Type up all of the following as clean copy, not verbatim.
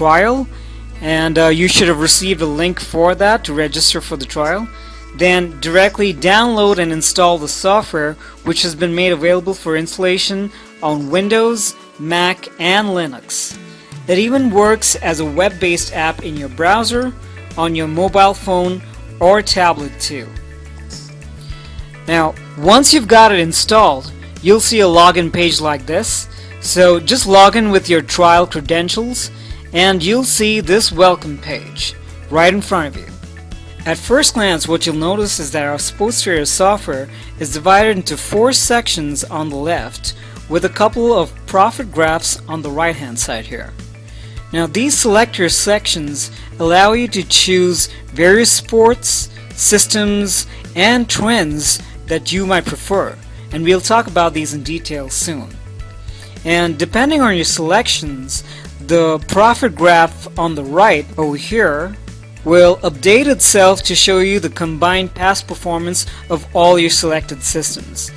trial, and you should have received a link for that to register for the trial. Then directly download and install the software, which has been made available for installation on Windows, Mac, and Linux. It even works as a web-based app in your browser, on your mobile phone or tablet too. Now, once you've got it installed, you'll see a login page like this. So just log in with your trial credentials and you'll see this welcome page right in front of you. At first glance, what you'll notice is that our Sports Trader software is divided into 4 sections on the left with a couple of profit graphs on the right hand side here. Now these selector sections allow you to choose various sports, systems, and trends that you might prefer, and we'll talk about these in detail soon. And depending on your selections, the profit graph on the right over here will update itself to show you the combined past performance of all your selected systems.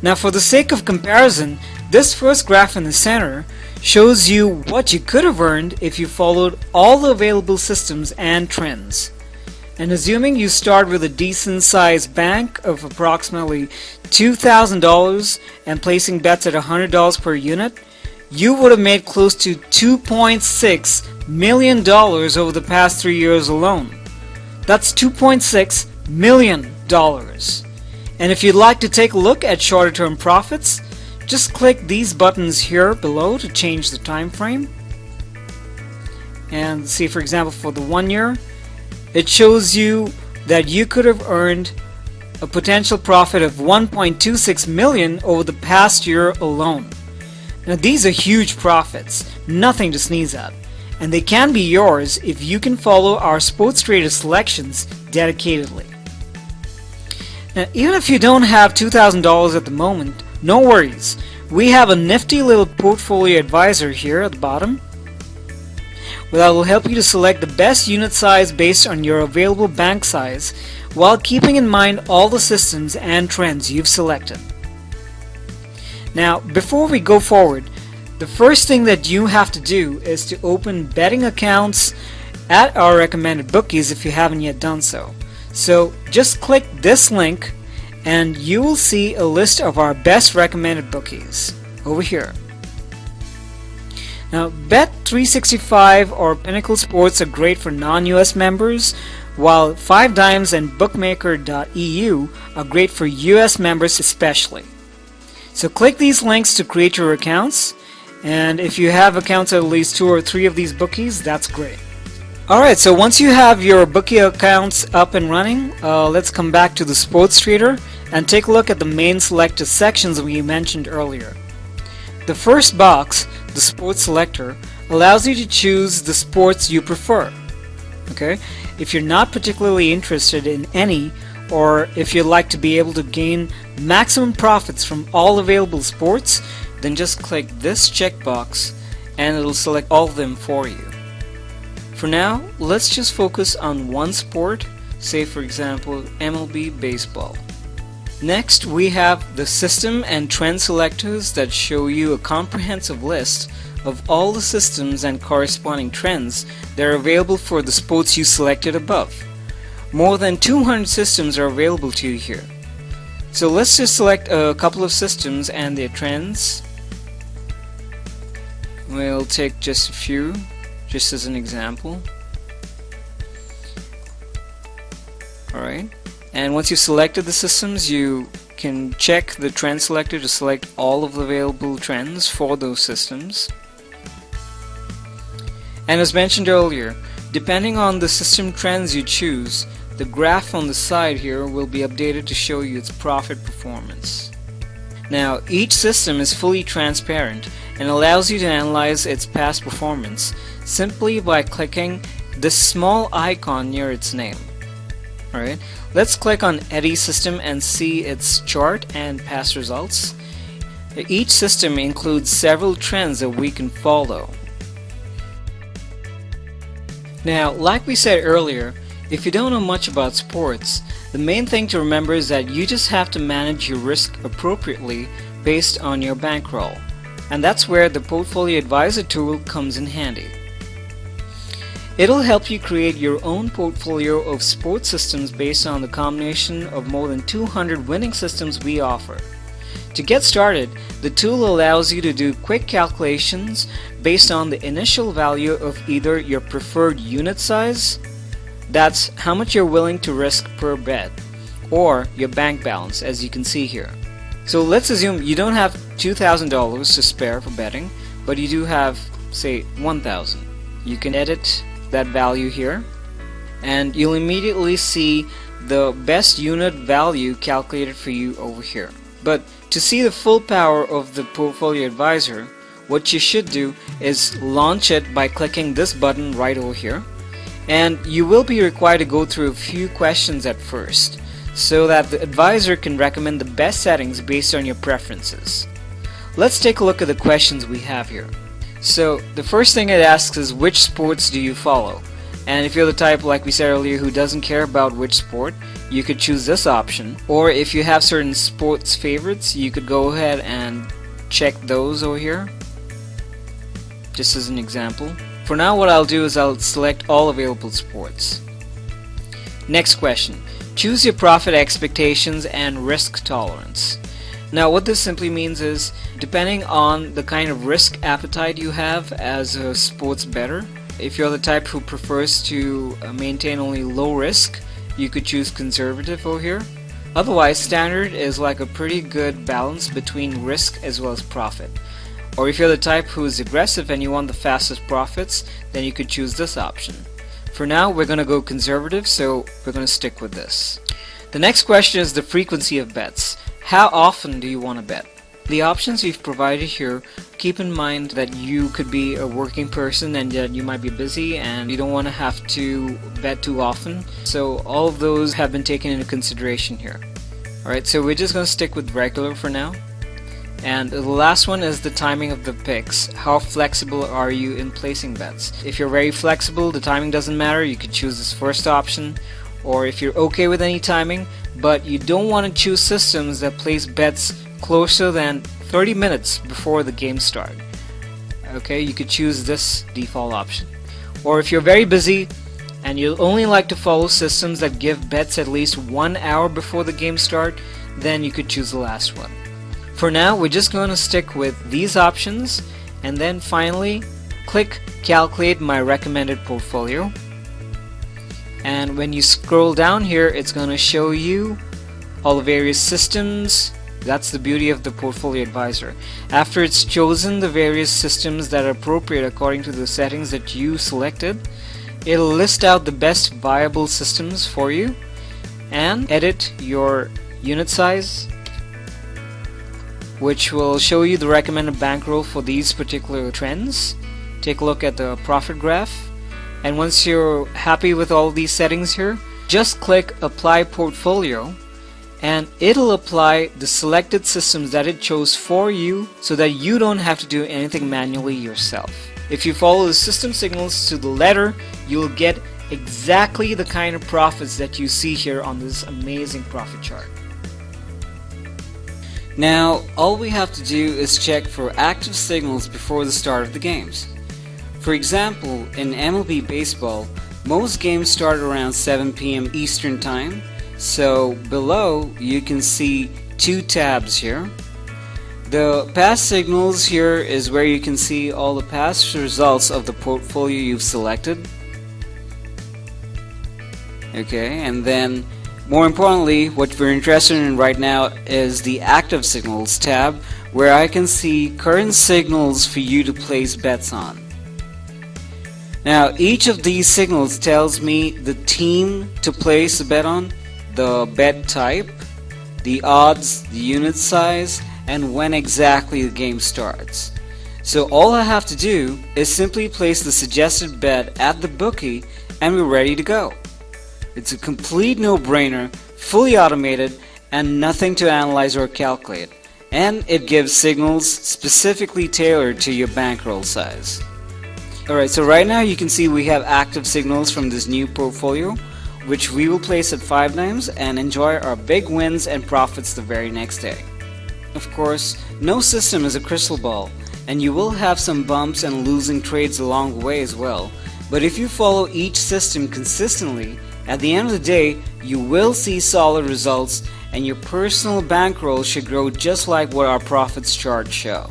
Now for the sake of comparison, this first graph in the center shows you what you could have earned if you followed all the available systems and trends. And assuming you start with a decent sized bank of approximately $2,000 and placing bets at $100 per unit, you would have made close to $2.6 million over the past 3 years alone. That's $2.6 million. And if you'd like to take a look at shorter term profits, just click these buttons here below to change the time frame. And see, for example, for the 1 year, it shows you that you could have earned a potential profit of $1.26 million over the past year alone. Now these are huge profits, nothing to sneeze at, and they can be yours if you can follow our Sports Trader selections dedicatedly. Now even if you don't have $2,000 at the moment, no worries. We have a nifty little portfolio advisor here at the bottom that will help you to select the best unit size based on your available bank size while keeping in mind all the systems and trends you've selected. Now, before we go forward, the first thing that you have to do is to open betting accounts at our recommended bookies if you haven't yet done so. So just click this link and you will see a list of our best recommended bookies over here. Now Bet365 or Pinnacle Sports are great for non-US members, while 5Dimes and Bookmaker.eu are great for US members especially. So click these links to create your accounts, and if you have accounts at least 2 or 3 of these bookies, that's great. Alright, so once you have your bookie accounts up and running, let's come back to the Sports Trader and take a look at the main selected sections we mentioned earlier. The first box, the Sports Selector, allows you to choose the sports you prefer. Okay? If you're not particularly interested in any, or if you'd like to be able to gain maximum profits from all available sports, then just click this checkbox and it'll select all of them for you. For now, let's just focus on one sport, say for example MLB baseball. Next, we have the system and trend selectors that show you a comprehensive list of all the systems and corresponding trends that are available for the sports you selected above. More than 200 systems are available to you here. So let's just select a couple of systems and their trends. We'll take just a few, just as an example. Alright. And once you've selected the systems, you can check the trend selector to select all of the available trends for those systems. And as mentioned earlier, depending on the system trends you choose, the graph on the side here will be updated to show you its profit performance. Now, each system is fully transparent and allows you to analyze its past performance simply by clicking this small icon near its name. Alright, let's click on any system and see its chart and past results. Each system includes several trends that we can follow. Now, like we said earlier, if you don't know much about sports, the main thing to remember is that you just have to manage your risk appropriately based on your bankroll. And that's where the Portfolio Advisor tool comes in handy. It'll help you create your own portfolio of sports systems based on the combination of more than 200 winning systems we offer. To get started, the tool allows you to do quick calculations based on the initial value of either your preferred unit size, that's how much you're willing to risk per bet, or your bank balance, as you can see here. So let's assume you don't have $2,000 to spare for betting, but you do have, say, $1,000. You can edit that value here, and you'll immediately see the best unit value calculated for you over here. But to see the full power of the Portfolio Advisor, what you should do is launch it by clicking this button right over here, and you will be required to go through a few questions at first so that the advisor can recommend the best settings based on your preferences. Let's take a look at the questions we have here. So the first thing it asks is, which sports do you follow? And if you're the type, like we said earlier, who doesn't care about which sport, you could choose this option. Or if you have certain sports favorites, you could go ahead and check those over here, just as an example. For now, what I'll do is I'll select all available sports. Next question. Choose your profit expectations and risk tolerance. Now what this simply means is, depending on the kind of risk appetite you have as a sports bettor, if you're the type who prefers to maintain only low risk, you could choose conservative over here. Otherwise, standard is like a pretty good balance between risk as well as profit. Or if you're the type who is aggressive and you want the fastest profits, then you could choose this option. For now, we're going to go conservative, so we're going to stick with this. The next question is the frequency of bets. How often do you want to bet? The options we've provided here, keep in mind that you could be a working person and that you might be busy and you don't want to have to bet too often. So all of those have been taken into consideration here. Alright, so we're just going to stick with regular for now. And the last one is the timing of the picks. How flexible are you in placing bets? If you're very flexible, the timing doesn't matter, you could choose this first option. Or if you're okay with any timing, but you don't want to choose systems that place bets closer than 30 minutes before the game start, okay, you could choose this default option. Or if you're very busy and you only like to follow systems that give bets at least 1 hour before the game start, then you could choose the last one. For now, we're just going to stick with these options, and then finally click Calculate My Recommended Portfolio. And when you scroll down here, it's going to show you all the various systems. That's the beauty of the Portfolio Advisor. After it's chosen the various systems that are appropriate according to the settings that you selected, it'll list out the best viable systems for you and edit your unit size, which will show you the recommended bankroll for these particular trends. Take a look at the profit graph. And once you're happy with all these settings here, just click Apply Portfolio and it'll apply the selected systems that it chose for you so that you don't have to do anything manually yourself. If you follow the system signals to the letter, you'll get exactly the kind of profits that you see here on this amazing profit chart. Now, all we have to do is check for active signals before the start of the games. For example, in MLB baseball, most games start around 7 p.m. Eastern Time, so below you can see two tabs here. The past signals here is where you can see all the past results of the portfolio you've selected. Okay, and then more importantly, what we're interested in right now is the active signals tab, where I can see current signals for you to place bets on. Now, each of these signals tells me the team to place a bet on, the bet type, the odds, the unit size, and when exactly the game starts. So all I have to do is simply place the suggested bet at the bookie and we're ready to go. It's a complete no-brainer, fully automated, and nothing to analyze or calculate. And it gives signals specifically tailored to your bankroll size. Alright, so right now you can see we have active signals from this new portfolio, which we will place at 5 times and enjoy our big wins and profits the very next day. Of course, no system is a crystal ball, and you will have some bumps and losing trades along the way as well, But if you follow each system consistently, at the end of the day, you will see solid results and your personal bankroll should grow just like what our profits charts show.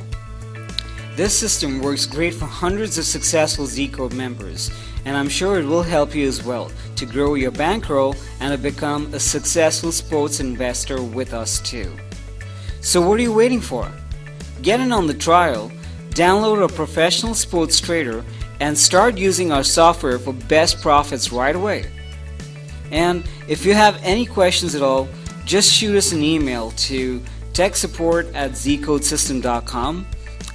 This system works great for hundreds of successful Zcode members, and I'm sure it will help you as well to grow your bankroll and to become a successful sports investor with us too. So what are you waiting for? Get in on the trial, download a professional sports trader, and start using our software for best profits right away. And if you have any questions at all, just shoot us an email to techsupport@zcodesystem.com.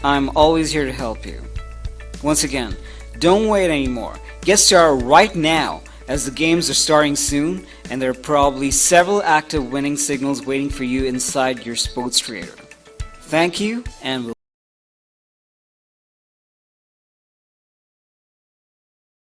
I'm always here to help you. Once again, don't wait anymore. Get started right now as the games are starting soon and there are probably several active winning signals waiting for you inside your sports trader. Thank you, and we'll